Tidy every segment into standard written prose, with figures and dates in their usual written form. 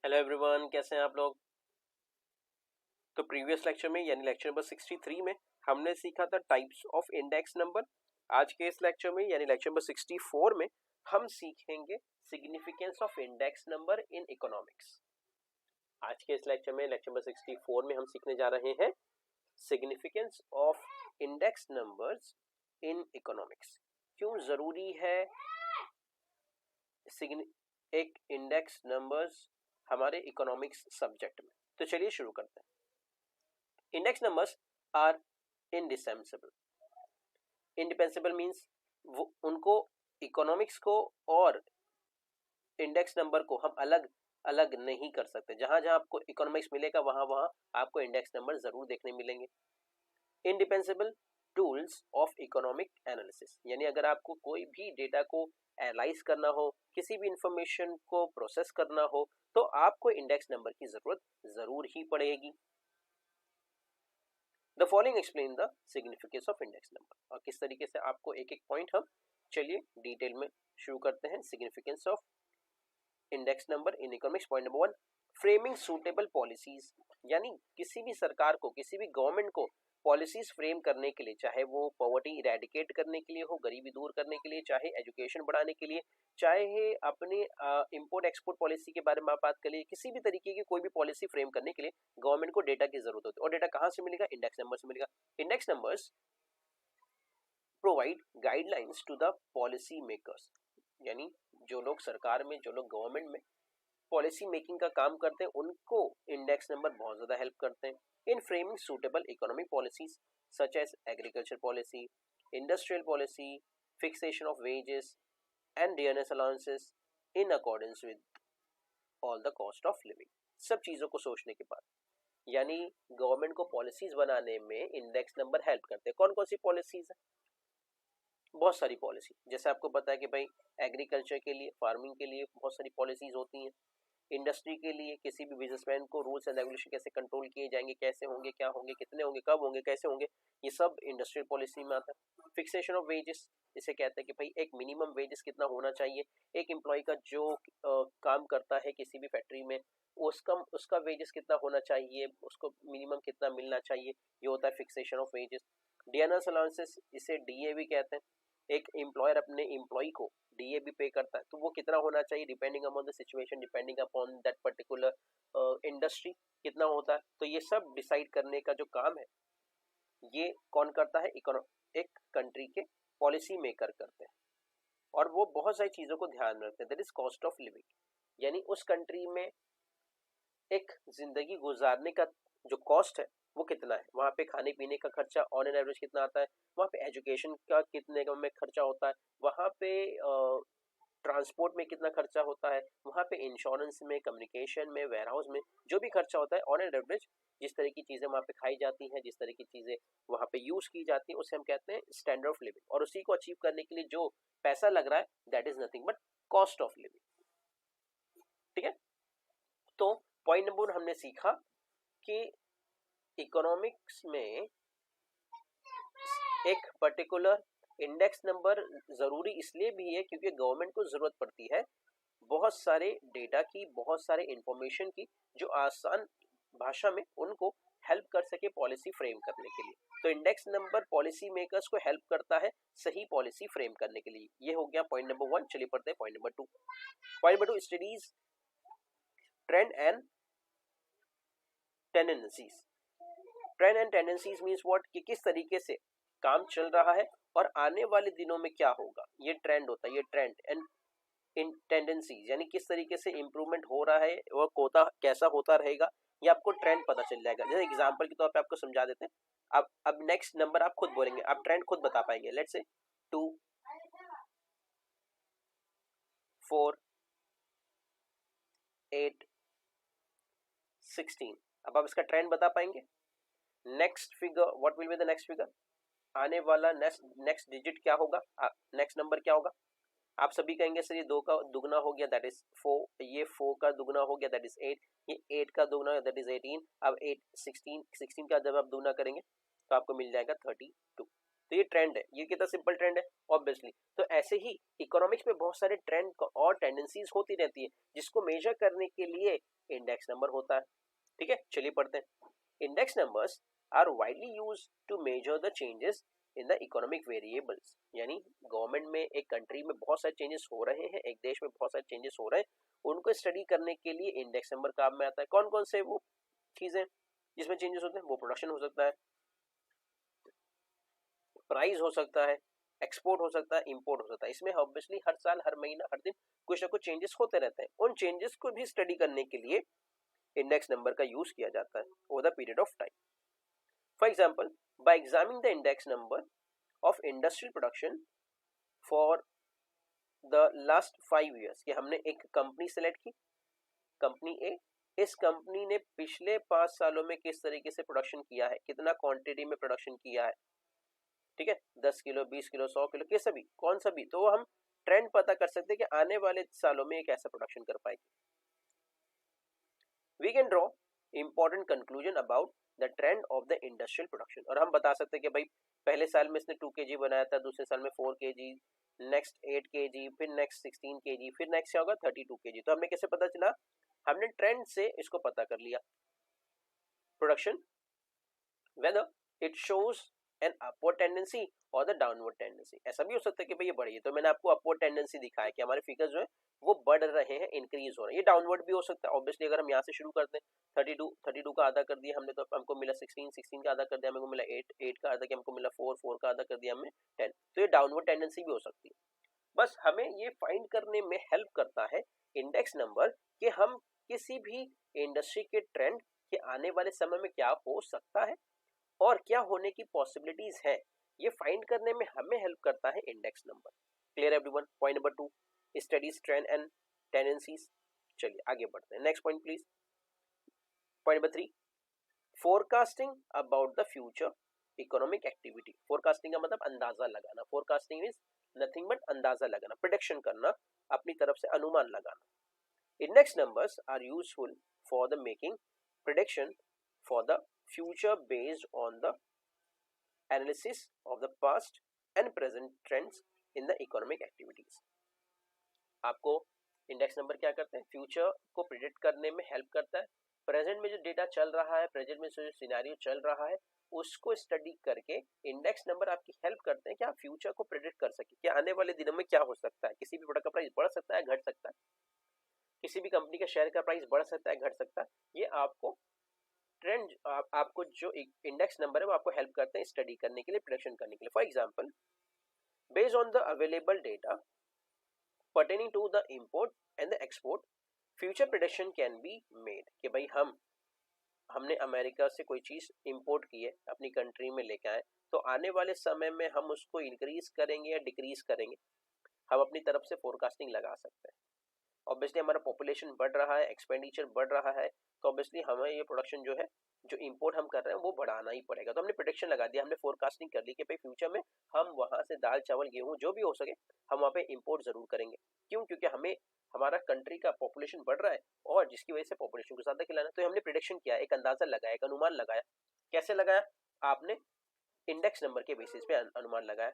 Hello everyone, कैसे हैं आप लोग। तो प्रीवियस लेक्चर में यानी लेक्चर नंबर 63 में हमने सीखा था टाइप्स ऑफ इंडेक्स नंबर। आज के इस लेक्चर में यानी लेक्चर नंबर 64 में हम सीखेंगे significance of index number in economics. आज के इस लेक्चर में लेक्चर नंबर 64 में हम सीखने जा रहे हैं significance of index numbers in economics. क्यों जरूरी है एक इंडेक्स नंबर्स हमारे इकोनॉमिक्स सब्जेक्ट में। तो चलिए शुरू करते हैं। Index numbers are indispensable. Indispensable means वो उनको इकोनॉमिक्स को और इंडेक्स नंबर को हम अलग अलग नहीं कर सकते। जहां जहां आपको इकोनॉमिक्स मिलेगा वहां वहां आपको इंडेक्स नंबर जरूर देखने मिलेंगे। इंडिपेंसिबल टूल्स ऑफ इकोनॉमिक एनालिसिस, यानी अगर आपको कोई भी डेटा को एनालाइज करना हो, किसी भी इंफॉर्मेशन को प्रोसेस करना हो, तो आपको इंडेक्स नंबर की जरूरत जरूर ही पड़ेगी। The following explain the significance of index number. और किस तरीके से आपको एक एक पॉइंट हम चलिए डिटेल में शुरू करते हैं। Significance of index number in economics. Point number 1, framing suitable policies, यानी किसी भी सरकार को, किसी भी गवर्नमेंट को पॉलिसीज फ्रेम करने के लिए, चाहे वो पॉवर्टी इरेडिकेट करने के लिए हो, गरीबी दूर करने के लिए, चाहे एजुकेशन बढ़ाने के लिए, चाहे अपने इंपोर्ट एक्सपोर्ट पॉलिसी के बारे में आप बात करिए, किसी भी तरीके की कोई भी पॉलिसी फ्रेम करने के लिए गवर्नमेंट को डेटा की जरूरत होती है। और डेटा कहां से मिलेगा? इंडेक्स नंबर से मिलेगा। Index numbers provide guidelines to the policy makers, यानी जो लोग सरकार में, जो लोग गवर्नमेंट में पॉलिसी मेकिंग का काम करते हैं, उनको इंडेक्स नंबर बहुत ज्यादा हेल्प करते हैं in framing suitable economic policies such as agriculture policy, industrial policy, fixation of wages and dearness allowances in accordance with all the cost of living. सब चीजों को सोचने के बाद, यानी गवर्नमेंट को पॉलिसीज बनाने में इंडेक्स नंबर हेल्प करते हैं। कौन कौन सी पॉलिसीज है? बहुत सारी पॉलिसी। जैसे आपको पता है कि भाई एग्रीकल्चर के लिए, फार्मिंग के लिए बहुत सारी पॉलिसीज होती हैं। इंडस्ट्री के लिए किसी भी बिजनेसमैन को रूल्स एंड रेगुलेशन कैसे कंट्रोल किए जाएंगे, कैसे होंगे, क्या होंगे, कितने होंगे, कब होंगे, कैसे होंगे, ये सब इंडस्ट्रियल पॉलिसी में आता है। फिक्सेशन ऑफ वेजेस, इसे कहते हैं कि भाई एक मिनिमम वेजेस कितना होना चाहिए, एक एम्प्लॉय का जो काम करता है किसी भी फैक्ट्री में, उसका उसका वेजेस कितना होना चाहिए, उसको मिनिमम कितना मिलना चाहिए, ये होता है fixation of wages. Dearness allowances, इसे डीए भी कहते हैं। एक एम्प्लॉयर अपने एम्प्लॉय को डीए भी पे करता है, तो वो कितना होना चाहिए depending upon the situation, depending upon that particular industry कितना होता है। तो ये सब डिसाइड करने का जो काम है ये कौन करता है? एक कंट्री के पॉलिसी मेकर करते हैं। और वो बहुत सारी चीजों को ध्यान रखते हैं, that is cost of living, यानी उस कंट्री में एक जिंदगी गुजारने का जो कॉस्ट है वो कितना है, वहाँ पे खाने पीने का खर्चा ऑन एन एवरेज कितना आता है, वहाँ पे एजुकेशन का कितने में खर्चा होता है, वहाँ पे ट्रांसपोर्ट में कितना खर्चा होता है, वहाँ पे इंश्योरेंस में, कम्युनिकेशन में, वेयर हाउस में जो भी खर्चा होता है ऑन एन एवरेज, जिस तरह की चीजें वहाँ पे खाई जाती हैं, जिस तरह की चीजें वहाँ पे यूज की जाती है, उसे हम कहते हैं स्टैंडर्ड ऑफ लिविंग। और उसी को अचीव करने के लिए जो पैसा लग रहा है that is nothing but cost of living. ठीक है, तो पॉइंट नंबर हमने सीखा कि इकोनॉमिक्स में एक पर्टिकुलर इंडेक्स नंबर जरूरी इसलिए भी है क्योंकि गवर्नमेंट को जरूरत पड़ती है बहुत सारे डेटा की, बहुत सारे इंफॉर्मेशन की, जो आसान भाषा में उनको हेल्प कर सके पॉलिसी फ्रेम करने के लिए। तो इंडेक्स नंबर पॉलिसी मेकर्स को हेल्प करता है सही पॉलिसी फ्रेम करने के लिए। ये हो गया पॉइंट नंबर 1। चलिए पढ़ते हैं point number 2। Point number 2, studies trend and tendencies. Trend and tendencies means what, कि किस तरीके से काम चल रहा है और आने वाले दिनों में क्या होगा, ये ट्रेंड होता है। ये ट्रेंड एंड इन टेंडेंसीज, यानी किस तरीके से इंप्रूवमेंट हो रहा है और कोता कैसा होता रहेगा, ये आपको ट्रेंड पता चल जाएगा। जैसे एग्जांपल के तौर पे आपको समझा देते हैं। अब नेक्स्ट नंबर आप खुद बोलेंगे, आप ट्रेंड खुद बता पाएंगे। Let's say 2 4 8 16। अब आप इसका ट्रेंड बता पाएंगे। Next figure, what will be the next figure, आने वाला नेक्स्ट डिजिट क्या होगा, नेक्स्ट नंबर क्या होगा। आप सभी कहेंगे सर ये 2 का दुगना हो गया दैट इज 4, ये 4 का दुगना हो गया दैट इज 8, ये 8 का दुगना दैट इज 18। अब 8 16 का जब आप दुगना करेंगे तो आपको मिल जाएगा 32। तो ये ट्रेंड है, ये कितना सिंपल ट्रेंड है ऑब्वियसली। तो ऐसे ही इकोनॉमिक्स में बहुत सारे ट्रेंड और टेंडेंसीज होती रहती है जिसको मेजर करने के लिए इंडेक्स नंबर होता है। ठीक है, चलिए पढ़ते हैं। Index numbers are widely used to measure the changes in the economic variables, यानी गवर्नमेंट में एक कंट्री में बहुत सारे चेंजेस हो रहे हैं, एक देश में बहुत सारे चेंजेस हो रहे हैं, उनको स्टडी करने के लिए इंडेक्स नंबर काम में आता है। कौन कौन से वो चीजें जिसमें चेंजेस होते हैं? वो प्रोडक्शन हो सकता है, प्राइस हो सकता है, एक्सपोर्ट हो सकता है, इंपोर्ट हो सकता है। इसमें ऑब्वियसली हर साल, हर महीना, हर दिन कुछ ना कुछ चेंजेस होते रहते हैं। उन चेंजेस को भी स्टडी करने के लिए इंडेक्स नंबर का यूज किया जाता है over the period of time. For example, bye examining the index number of industrial production for the last 5 years, कि हमने एक कंपनी सेलेक्ट की, कंपनी ए, इस कंपनी ने पिछले 5 सालों में किस तरीके से प्रोडक्शन किया है, कितना क्वांटिटी में प्रोडक्शन किया है, ठीक है, 10 किलो, 20 किलो, 100 किलो, कैसा भी, कौन सा भी, तो हम ट्रेंड पता कर सकते हैं कि आने वाले सालों में ये कैसा प्रोडक्शन कर पाएगी। We can draw important conclusion about the trend of the industrial production, और हम बता सकते हैं कि भाई पहले साल में इसने 2 kg बनाया था, दूसरे साल में 4 kg, नेक्स्ट 8 kg, फिर नेक्स्ट 16 kg, फिर नेक्स्ट क्या होगा 32 kg। तो हमें कैसे पता चला? हमने ट्रेंड से इसको पता कर लिया। Production whether it shows an upward tendency or the downward tendency, ऐसा भी हो सकता है कि भाई ये बढ़ी है, तो मैंने आपको अपवर्ड टेंडेंसी दिखाया कि हमारे फिगर्स जो है वो बढ़ रहे हैं, इंक्रीज हो रहे हैं। ये डाउनवर्ड भी हो सकता है ऑब्वियसली। अगर हम यहाँ से शुरू करते हैं 32 का आधा कर दिया हमने, तो हमको मिला 16 का आधा कर दिया हमको मिला 8 का आधा, हमको मिला 4 का आधा कर दिया हमने 10। तो ये डाउनवर्ड टेंडेंसी भी हो सकती है। बस हमें ये फाइंड करने में हेल्प करता है इंडेक्स नंबर कि हम किसी भी इंडस्ट्री के ट्रेंड के आने वाले समय में क्या हो सकता है और क्या होने की पॉसिबिलिटीज है, ये फाइंड करने में हमें हेल्प करता है index number. Clear everyone? Point number 2, studies trend and tendencies. चलिए आगे बढ़ते हैं, next point please. Point number 3, forecasting about the future economic activity. Forecasting का मतलब अंदाजा लगाना। फोरकास्टिंग इज नथिंग बट अंदाजा लगाना, प्रेडिक्शन करना, अपनी तरफ से अनुमान लगाना। Index numbers are useful for the making prediction for the future based on the analysis of the past and present trends in the economic activities। आपको इंडेक्स नंबर क्या करते हैं? फ्यूचर को प्रेडिक्ट करने में हेल्प करता है। प्रेजेंट में जो डेटा चल रहा है, प्रेजेंट में जो सिनेरियो चल रहा है, उसको स्टडी करके इंडेक्स नंबर आपकी हेल्प करते हैं कि आप फ्यूचर को प्रेडिक्ट कर सके कि आने वाले दिनों में क्या हो सकता है। किसी भी प्रोडक्ट का प्राइस बढ़ सकता है, घट सकता है, किसी भी कंपनी का शेयर का प्राइस बढ़ सकता है, घट सकता है। ये आपको ट्रेंड, आपको जो इंडेक्स नंबर है वो आपको हेल्प करते हैं स्टडी करने के लिए, प्रेडिक्शन करने के लिए। For example, based on the available data pertaining to the import and the export, future prediction can be made. कि भाई हमने अमेरिका से कोई चीज इंपोर्ट की है, अपनी कंट्री में लेके आए, तो आने वाले समय में हम उसको इंक्रीज करेंगे या डिक्रीज करेंगे, हम अपनी तरफ से फोरकास्टिंग लगा सकते हैं। ऑब्वियसली हमारा पॉपुलेशन बढ़ रहा है, एक्सपेंडिचर बढ़ रहा है, तो ऑब्वियसली हमें ये प्रोडक्शन जो है, जो इंपोर्ट हम कर रहे हैं वो बढ़ाना ही पड़ेगा। तो हमने प्रेडिक्शन लगा दिया, हमने फोरकास्टिंग कर ली कि भाई फ्यूचर में हम वहां से दाल चावल गेहूं जो भी हो सके हम वहां पे इंपोर्ट जरूर करेंगे। क्यों? क्योंकि हमें हमारा कंट्री का पॉपुलेशन बढ़ रहा है और जिसकी वजह से पॉपुलेशन को ज्यादा खिलाना। तो हमने प्रेडिक्शन किया, एक अंदाजा लगाया, एक अनुमान लगाया। कैसे लगाया? आपने इंडेक्स नंबर के बेसिस पे अनुमान लगाया।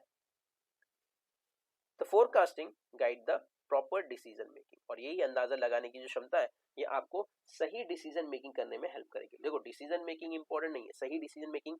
तो forecasting guide the proper decision making, और यही अंदाजा लगाने की जो क्षमता है ये आपको सही डिसीजन मेकिंग करने में हेल्प करेगी। देखो, डिसीजन मेकिंग इंपॉर्टेंट नहीं है, सही डिसीजन मेकिंग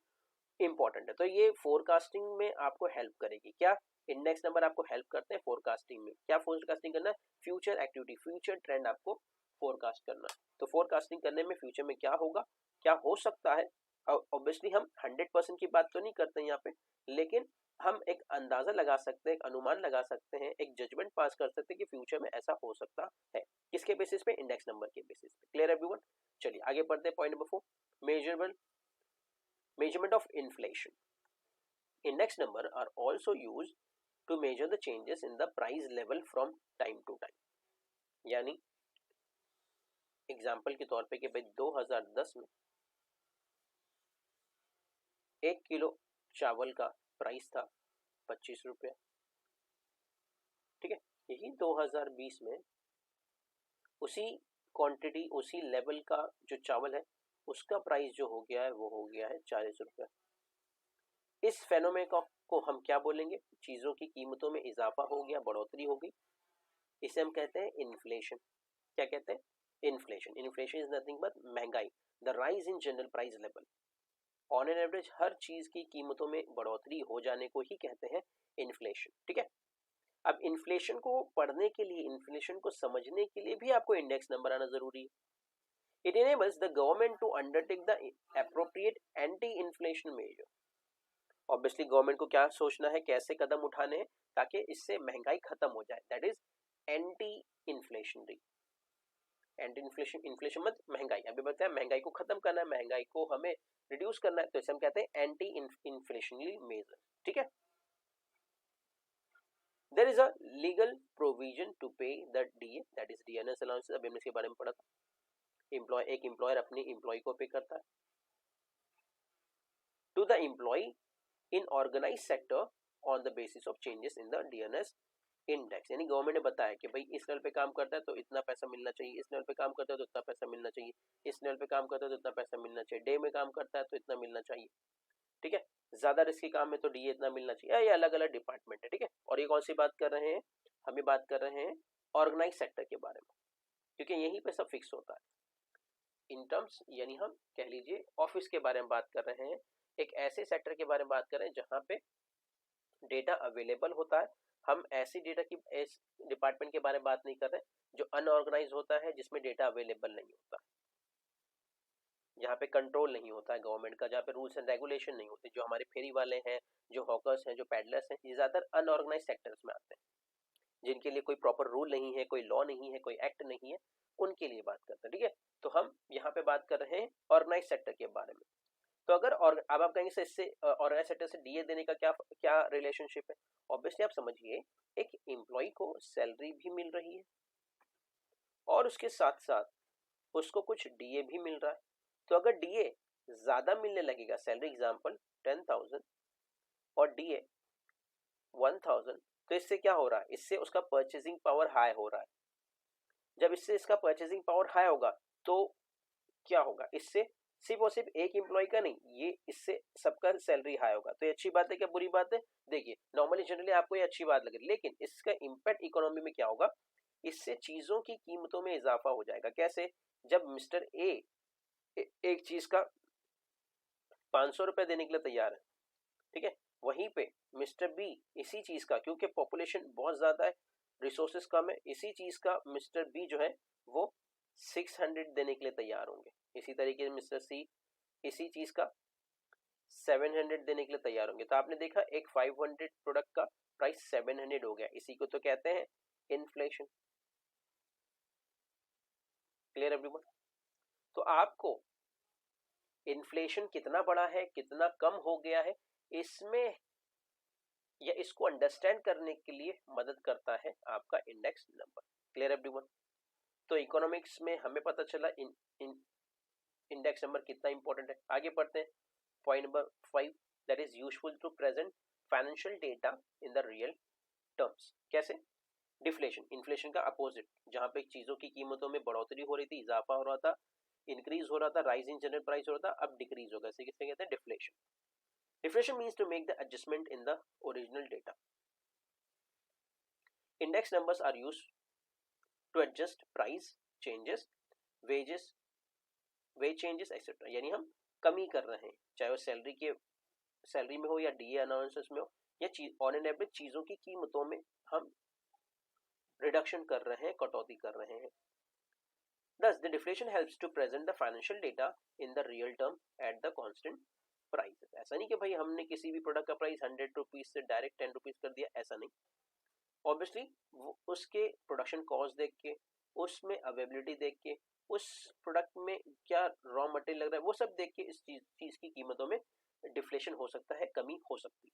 इंपॉर्टेंट है। तो ये फोरकास्टिंग में आपको हेल्प करेगी। क्या? इंडेक्स नंबर आपको हेल्प करते हैं फोरकास्टिंग में। क्या फोरकास्टिंग करना? फ्यूचर एक्टिविटी, फ्यूचर ट्रेंड आपको फोरकास्ट करना। तो फोरकास्टिंग करने में फ्यूचर में क्या होगा, क्या हो सकता है, ऑब्वियसली हम 100% की बात तो नहीं करते हैं यहाँ पे, लेकिन हम एक अंदाजा लगा सकते हैं, एक अनुमान लगा सकते हैं, एक जजमेंट पास कर सकते हैं कि फ्यूचर में ऐसा हो सकता है। किसके बेसिस पे? इंडेक्स नंबर के बेसिस पे। Clear everyone? चलिए आगे बढ़ते हैं। Point number 4, measurement of inflation. Index number are also used to measure the changes in the price level from time to time. यानी एग्जाम्पल के तौर पे कि भाई 2010 में 1 किलो चावल का प्राइस था 25 रुपये, ठीक है। यही 2020 में उसी क्वांटिटी, उसी लेवल का जो चावल है उसका प्राइस जो हो गया है वो हो गया है 40 रुपये। इस फेनोमेनन को हम क्या बोलेंगे, चीजों की कीमतों में इजाफा हो गया, बढ़ोतरी हो गई, इसे हम कहते हैं इन्फ्लेशन। क्या कहते हैं, inflation. Inflation is nothing but महंगाई, the rise in general price level. On an average हर चीज की कीमतों में बढ़ोतरी हो जाने को ही कहते हैं इन्फ्लेशन। ठीक है, अब इन्फ्लेशन को पढ़ने के लिए, इन्फ्लेशन को समझने के लिए भी आपको इंडेक्स नंबर आना जरूरी है। It enables the government to undertake the appropriate anti-inflation measure। Obviously government को क्या सोचना है, कैसे कदम उठाने हैं ताकि इससे महंगाई खत्म हो जाए, that is anti inflationary. Anti inflation, inflation मत महंगाई, अभी बताया महंगाई को खत्म करना है, महंगाई को हमें रिड्यूस करना है, तो इसे हम कहते हैं एंटी इन्फ्लेशनरी मेजर। ठीक है, there is a legal provision to pay the DA, that is dearness allowances. अभी हमने इसके बारे में पढ़ा था। एक एम्प्लॉयर अपने एम्प्लॉय को पे करता है to the employ in organize sector on the basis of changes in the DNS index. यानी गवर्नमेंट ने बताया कि भाई इस लेवल पे काम करता है तो इतना पैसा मिलना चाहिए, इस लेवल पे काम करता है तो इतना पैसा मिलना चाहिए, इस लेवल पे काम करता है तो इतना पैसा मिलना चाहिए, डे में काम करता है तो इतना मिलना चाहिए। ठीक है, ज्यादा रिस्की काम में तो डी इतना मिलना चाहिए। ये अलग अलग डिपार्टमेंट है। ठीक है, और ये कौन सी बात कर रहे हैं, हम ये बात कर रहे हैं ऑर्गेनाइज सेक्टर के बारे में, क्योंकि यहीं पे सब फिक्स होता है इन टर्म्स, यानी हम कह लीजिए ऑफिस के बारे में बात कर रहे हैं, एक ऐसे सेक्टर के बारे में बात कर रहे हैं जहां पे डेटा अवेलेबल होता है। हम ऐसी डेटा की, इस डिपार्टमेंट के बारे में बात नहीं कर रहे जो अनऑर्गेनाइज होता है, जिसमें डेटा अवेलेबल नहीं होता, जहाँ पे कंट्रोल नहीं होता है गवर्नमेंट का, जहाँ पे रूल्स एंड रेगुलेशन नहीं होते। जो हमारे फेरी वाले हैं, जो हॉकर्स हैं, जो पैडलर्स हैं, ये ज्यादातर अनऑर्गेनाइज सेक्टर्स में आते हैं, जिनके लिए कोई प्रॉपर रूल नहीं है, कोई लॉ नहीं है, कोई एक्ट नहीं है, उनके लिए बात करते हैं। ठीक है, तो हम यहाँ पे बात कर रहे हैं ऑर्गेनाइज सेक्टर के बारे में। तो अगर और अब आप कहेंगे इससे ऑर्गेनाइज सेक्टर से डीए देने का क्या क्या रिलेशनशिप है। ऑब्वियसली आप समझिए, एक एम्प्लॉय को सैलरी भी मिल रही है और उसके साथ साथ उसको कुछ डीए भी मिल रहा है। तो अगर डीए ज्यादा मिलने लगेगा, सैलरी एग्जांपल 10,000 और डीए 1,000, तो इससे क्या हो रहा है, इससे उसका परचेसिंग पावर हाई हो रहा है। जब इससे इसका परचेसिंग पावर हाई होगा तो क्या होगा, इससे सिर्फ और सिर्फ एक एम्प्लॉय का नहीं, ये इससे सबका सैलरी हाई होगा। तो ये अच्छी बात है क्या बुरी बात है? देखिए, नॉर्मली जनरली आपको ये अच्छी बात लगे, लेकिन इसका इंपैक्ट इकोनॉमी में क्या होगा, इससे चीजों की कीमतों में इजाफा हो जाएगा। कैसे? जब मिस्टर ए एक चीज का 500 रुपए देने के लिए तैयार है, ठीक है, वहीं पे मिस्टर बी इसी चीज का, क्योंकि पॉपुलेशन बहुत ज्यादा है, रिसोर्सेस कम है, इसी चीज का मिस्टर बी जो है वो 600 देने के लिए तैयार होंगे। इसी तरीके से मिस्टर सी इसी चीज का 700 देने के लिए तैयार होंगे। तो आपने देखा एक 500 प्रोडक्ट का प्राइस 700 हो गया, इसी को तो कहते हैं इन्फ्लेशन। Clear everyone? तो आपको इन्फ्लेशन कितना बड़ा है, कितना कम हो गया है, इसमें या इसको अंडरस्टैंड करने के लिए मदद करता है आपका इंडेक्स नंबर। Clear everyone? तो इकोनॉमिक्स में हमें पता चला इंडेक्स नंबर कितना इंपॉर्टेंट है। आगे बढ़ते हैं, point number 5, that is useful to present financial data in the real terms. कैसे? डिफ्लेशन, इन्फ्लेशन का अपोजिट, जहां पे चीजों की कीमतों में बढ़ोतरी हो रही थी, इजाफा हो रहा था, इंक्रीज हो रहा था, राइज इन जनरल प्राइस हो रहा था, अब डिक्रीज होगा, इसे किससे कहते हैं? Deflation. Deflation means to make the adjustment in the original data. Index numbers are used to adjust price changes, wages, wage changes, etc. यानी हम कमी कर रहे हैं, चाहे वो सैलरी में हो या डीए अनाउंसेस में हो, या ऑन एन एवरेज चीजों की कीमतों में हम रिडक्शन कर रहे हैं, कटौती कर रहे हैं। Thus, the deflation helps to present the financial data in the real term at the constant price. ऐसा नहीं कि भाई हमने किसी भी प्रोडक्ट का प्राइस 100 रुपीज से डायरेक्ट 10 रुपीज कर दिया, ऐसा नहीं। ऑब्वियसली उसके प्रोडक्शन कॉस्ट देख के, उसमें अवेलेबिलिटी देख के, उस प्रोडक्ट में क्या रॉ मटेरियल लग रहा है, वो सब देख के इस चीज की कीमतों में डिफ्लेशन हो सकता है, कमी हो सकती है।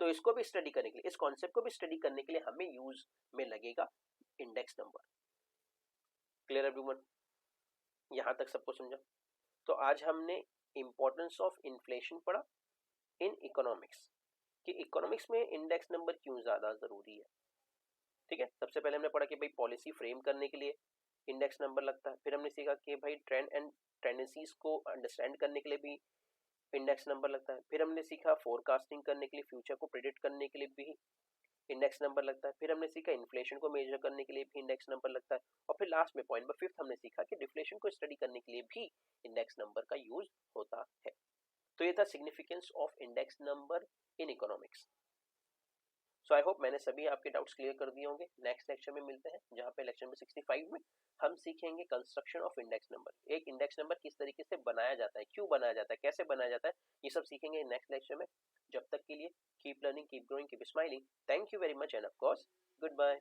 तो इसको भी स्टडी करने के लिए, इस कॉन्सेप्ट को भी स्टडी करने के लिए हमें यूज में लगेगा इंडेक्स नंबर। Clear everyone? यहां तक सबको समझा? तो आज हमने इंपॉर्टेंस ऑफ इन्फ्लेशन पढ़ा इन इकोनॉमिक्स, कि इकोनॉमिक्स में इंडेक्स नंबर क्यों ज्यादा जरूरी है। ठीक है, सबसे पहले हमने पढ़ा कि भाई पॉलिसी फ्रेम करने के लिए इंडेक्स नंबर लगता है। फिर हमने सीखा कि भाई ट्रेंड एंड टेंडेंसीज को अंडरस्टैंड करने के लिए भी इंडेक्स नंबर लगता है। फिर हमने सीखा फोरकास्टिंग करने के लिए, फ्यूचर को प्रिडिक्ट करने के लिए भी इंडेक्स नंबर लगता है। फिर हमने सीखा इन्फ्लेशन को मेजर करने के लिए भी इंडेक्स नंबर लगता है। और फिर लास्ट में पॉइंट नंबर फिफ्थ हमने सीखा कि डिफ्लेशन को स्टडी करने के लिए भी इंडेक्स नंबर का यूज होता है। तो ये था significance of index number in economics. So I hope मैंने सभी आपके डाउट्स क्लियर कर दिए होंगे। नेक्स्ट लेक्चर में मिलते हैं, जहां पे लेक्चर नंबर 65 में हम सीखेंगे कंस्ट्रक्शन ऑफ इंडेक्स नंबर। एक इंडेक्स नंबर किस तरीके से बनाया जाता है, क्यों बनाया जाता है, कैसे बनाया जाता है, ये सब सीखेंगे नेक्स्ट लेक्चर में। जब तक के लिए keep learning, keep growing, keep smiling. Thank you very much and of course good bye.